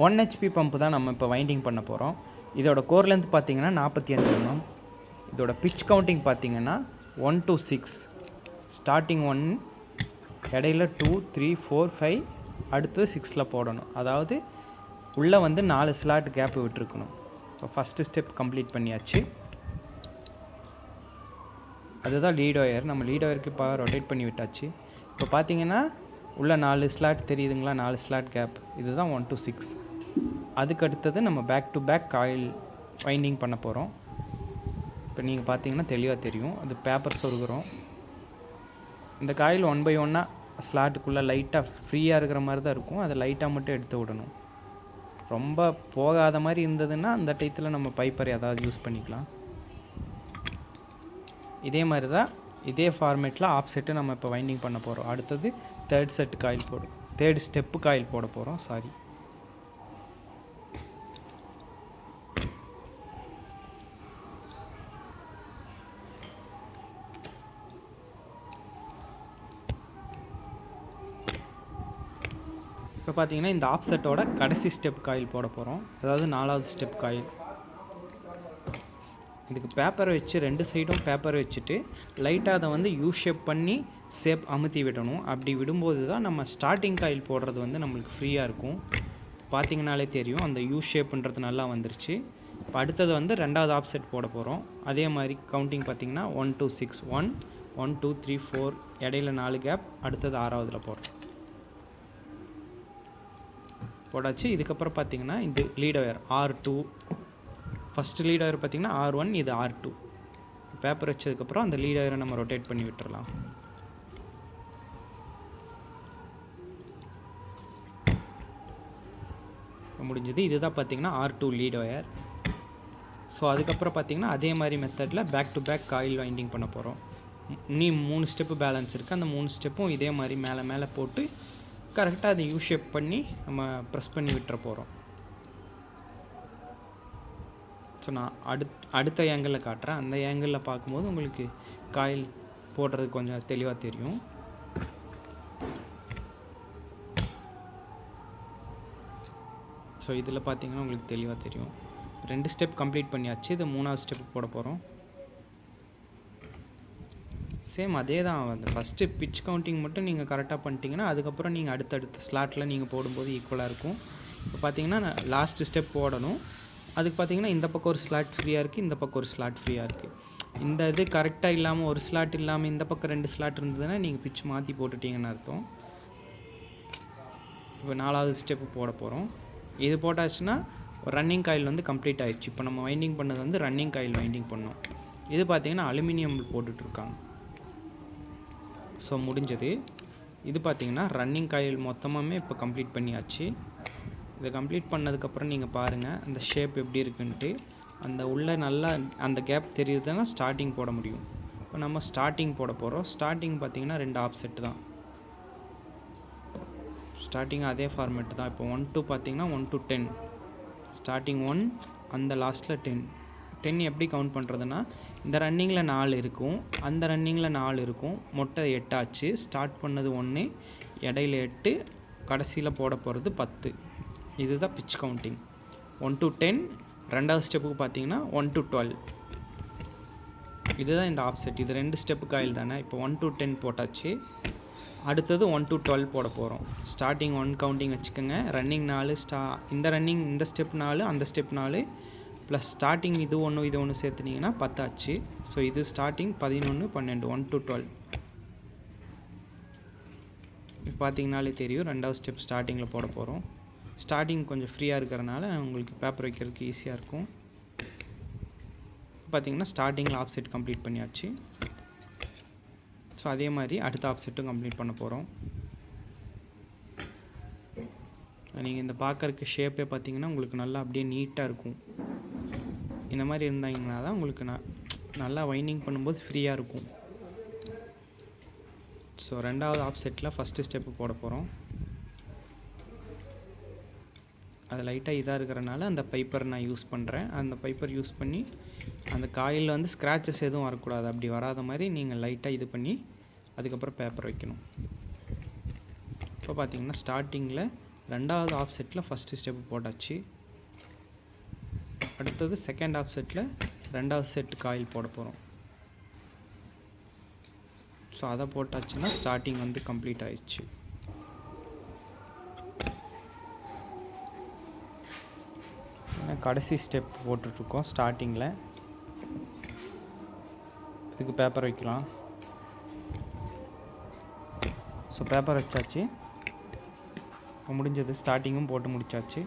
1 HP pump தான் நம்ம இப்போ வைண்டிங் பண்ண போகிறோம். இதோட கோர் லென்த் பார்த்தீங்கன்னா 45 mm. இதோட பிட்ச் கவுண்டிங் பார்த்தீங்கன்னா 1 to 6. ஸ்டார்டிங் 1, இடையில 2, 3, 4, 5, அடுத்து 6ல் போடணும். அதாவது உள்ளே வந்து 4 ஸ்லாட் கேப் விட்டுருக்கணும். இப்போ ஃபஸ்ட்டு ஸ்டெப் கம்ப்ளீட் பண்ணியாச்சு. அதுதான் லீட் ஒயர். நம்ம லீட் ஒயருக்கு இப்போ ரொட்டேட் பண்ணி விட்டாச்சு. இப்போ பார்த்தீங்கன்னா உள்ள 4 ஸ்லாட் தெரியுதுங்களா, 4 ஸ்லாட் கேப். இதுதான் 1 to 6. அதுக்கு அடுத்தது நம்ம back to back coil winding பண்ண போகிறோம். இப்போ நீங்கள் பார்த்தீங்கன்னா தெளிவாக தெரியும். அது பேப்பர் சொருகிறோம். இந்த காயில் 1 by 1 ஸ்லாட்டுக்குள்ளே லைட்டாக ஃப்ரீயாக இருக்கிற மாதிரி தான் இருக்கும். அதை லைட்டாக மட்டும் எடுத்து விடணும். ரொம்ப போகாத மாதிரி இருந்ததுன்னா அந்த டயத்தில் நம்ம பைப்பர் ஏதாவது யூஸ் பண்ணிக்கலாம். இதே மாதிரி தான் இதே ஃபார்மேட்டில் ஆஃப் செட்டு நம்ம இப்போ வைண்டிங் பண்ண போகிறோம். அடுத்தது தேர்ட் ஸ்டெப்பு காயில் போட போகிறோம். இப்போ பார்த்தீங்கன்னா இந்த ஆஃப் செட்டோட கடைசி ஸ்டெப் காயில் போட போகிறோம். அதாவது 4வது ஸ்டெப் காயில். இதுக்கு பேப்பரை வச்சு 2 சைடும் பேப்பர் வச்சுட்டு லைட்டாக அதை வந்து யூ ஷேப் பண்ணி அமுத்தி விடணும். அப்படி விடும்போது தான் நம்ம ஸ்டார்டிங் காயில் போடுறது வந்து நம்மளுக்கு ஃப்ரீயாக இருக்கும். பார்த்தீங்கனாலே தெரியும் அந்த யூ ஷேப்புன்றது நல்லா வந்துருச்சு. இப்போ அடுத்தது வந்து 2வது ஆஃப் செட் போட போகிறோம். அதே மாதிரி கவுண்டிங் பார்த்தீங்கன்னா 1 to 6, 1, 1, 2, 3, 4, இடையில 4 கேப். அடுத்தது 6வதுல போடாச்சு. இதுக்கப்புறம் பார்த்தீங்கன்னா இது lead wire R2. First lead wire பார்த்தீங்கன்னா R1, இது R2. பேப்பர் வச்சதுக்கப்புறம் அந்த லீட் ஒயரை நம்ம ரொட்டேட் பண்ணி விட்டுறலாம். முடிஞ்சது. இதுதான் பார்த்தீங்கன்னா R2 லீட் ஒயர். ஸோ அதுக்கப்புறம் பார்த்தீங்கன்னா அதே மாதிரி மெத்தடில் back to back coil winding பண்ண போகிறோம். நீ 3 ஸ்டெப்பு பேலன்ஸ் இருக்குது. அந்த 3 ஸ்டெப்பும் இதே மாதிரி மேலே போட்டு கரெக்டாக அதை யூ ஷேப் பண்ணி நம்ம ப்ரெஸ் பண்ணி விட்டுற போகிறோம். ஸோ நான் அடுத்த ஏங்கிளில் காட்டுறேன். அந்த ஏங்கிளில் பார்க்கும்போது உங்களுக்கு காயில் போடுறது கொஞ்சம் தெளிவாக தெரியும். ஸோ இதில் பார்த்தீங்கன்னா உங்களுக்கு தெளிவாக தெரியும். 2 ஸ்டெப் கம்ப்ளீட் பண்ணியாச்சு. இது 3வது ஸ்டெப் போட போகிறோம். சேம் அதே தான். அந்த ஃபஸ்ட்டு பிட்ச் கவுண்டிங் மட்டும் நீங்கள் கரெக்டாக பண்ணிட்டீங்கன்னா அதுக்கப்புறம் நீங்கள் அடுத்தடுத்த ஸ்லாட்டில் நீங்கள் போடும்போது ஈக்குவலாக இருக்கும். இப்போ பார்த்தீங்கன்னா லாஸ்ட் ஸ்டெப் போடணும். அதுக்கு பார்த்தீங்கன்னா இந்த பக்கம் ஒரு ஸ்லாட் ஃப்ரீயாக இருக்குது, இந்த பக்கம் ஒரு ஸ்லாட் ஃப்ரீயாக இருக்குது. இந்த இது கரெக்டாக இல்லாமல் ஒரு ஸ்லாட் இல்லாமல் இந்த பக்கம் 2 ஸ்லாட் இருந்ததுன்னா நீங்கள் பிட்ச் மாற்றி போட்டுட்டீங்கன்னு அர்த்தம். இப்போ 4வது ஸ்டெப்பு போட போகிறோம். இது போட்டாச்சுன்னா ரன்னிங் காயில் வந்து கம்ப்ளீட் ஆகிடுச்சு. இப்போ நம்ம வைண்டிங் பண்ணது வந்து ரன்னிங் காயில் வைண்டிங் பண்ணோம். இது பார்த்திங்கன்னா அலுமினியம் போட்டுட்ருக்காங்க. ஸோ முடிஞ்சது. இது பார்த்திங்கன்னா ரன்னிங் காயில் மொத்தமாகவே இப்போ கம்ப்ளீட் பண்ணியாச்சு. இதை கம்ப்ளீட் பண்ணதுக்கப்புறம் நீங்கள் பாருங்கள் அந்த ஷேப் எப்படி இருக்குன்ட்டு. அந்த உள்ளே நல்லா அந்த கேப் தெரியுதுன்னா ஸ்டார்டிங் போட முடியும். இப்போ நம்ம ஸ்டார்டிங் போட போகிறோம். ஸ்டார்டிங் பார்த்திங்கன்னா 2 ஆஃப் செட்டு தான். ஸ்டார்டிங் அதே ஃபார்மேட்டு தான். இப்போ 1 to பார்த்திங்கன்னா 1 to 10. ஸ்டார்டிங் 1, அந்த லாஸ்ட்டில் 10. 10 எப்படி கவுண்ட் பண்ணுறதுன்னா இந்த ரன்னிங்கில் 4 இருக்கும், அந்த ரன்னிங்கில் 4 இருக்கும். மொட்டை 8 ஆச்சு. ஸ்டார்ட் பண்ணது 1, இடையில 8, கடைசியில் போட போகிறது 10. இதுதான் பிட்ச் கவுண்டிங். 1 to 10. 2வது ஸ்டெப்புக்கு பார்த்தீங்கன்னா 1 to 12. இதுதான் இந்த ஆப்செட். இது 2 ஸ்டெப்பு காயில் தானே. இப்போ 1 to 10 போட்டாச்சு. அடுத்தது 1 to 12 போட போகிறோம். ஸ்டார்டிங் 1 கவுண்டிங் வச்சுக்கோங்க. ரன்னிங் 4, இந்த ரன்னிங் இந்த ஸ்டெப் 4, அந்த ஸ்டெப் 4 ப்ளஸ் ஸ்டார்டிங் இது ஒன்று சேர்த்துனீங்கன்னா 10 ஆச்சு. ஸோ இது ஸ்டார்டிங் 11, 12, 1 to 12. இப்போ பார்த்தீங்கனாலே தெரியும் 2வது ஸ்டெப் ஸ்டார்டிங்கில் போட போகிறோம். ஸ்டார்டிங் கொஞ்சம் ஃப்ரீயாக இருக்கிறனால உங்களுக்கு பேப்பர் வைக்கிறதுக்கு ஈஸியாக இருக்கும். பார்த்தீங்கன்னா ஸ்டார்டிங்கில் ஆஃப் செட் கம்ப்ளீட் பண்ணியாச்சு. ஸோ அதே மாதிரி அடுத்த ஆஃப் செட்டும் கம்ப்ளீட் பண்ண போகிறோம். நீங்கள் இந்த பார்க்கறதுக்கு ஷேப்பே பார்த்தீங்கன்னா உங்களுக்கு நல்லா அப்படியே நீட்டாக இருக்கும். இந்த மாதிரி இருந்தாங்கன்னா தான் உங்களுக்கு நல்லா வைண்டிங் பண்ணும்போது ஃப்ரீயாக இருக்கும். ஸோ 2வது ஆஃப் செட்டில் ஃபஸ்ட்டு ஸ்டெப்பு போட போகிறோம். அது லைட்டாக இதாக இருக்கிறனால அந்த பைப்பர் நான் யூஸ் பண்ணுறேன். அந்த பைப்பர் யூஸ் பண்ணி அந்த காயில் வந்து ஸ்க்ராச்சஸ் எதுவும் வரக்கூடாது. அப்படி வராத மாதிரி நீங்கள் லைட்டாக இது பண்ணி அதுக்கப்புறம் பேப்பர் வைக்கணும். இப்போ பார்த்தீங்கன்னா ஸ்டார்டிங்கில் ரெண்டாவது ஆஃப்செட்டில் ஃபஸ்ட்டு ஸ்டெப்பு போட்டாச்சு. அடுத்தது செகண்ட் ஆஃப்செட்டில் ரெண்டாவது செட்டு காயில் போட போகிறோம். ஸோ அதை போட்டாச்சுன்னா ஸ்டார்டிங் வந்து கம்ப்ளீட் ஆயிடுச்சு. கடைசி ஸ்டெப் போட்டுட்ருக்கோம் ஸ்டார்டிங்கில். இதுக்கு பேப்பர் வைக்கலாம். ஸோ பேப்பர் வச்சாச்சு. முடிஞ்சது, ஸ்டார்டிங்கும் போட்டு முடிச்சாச்சு.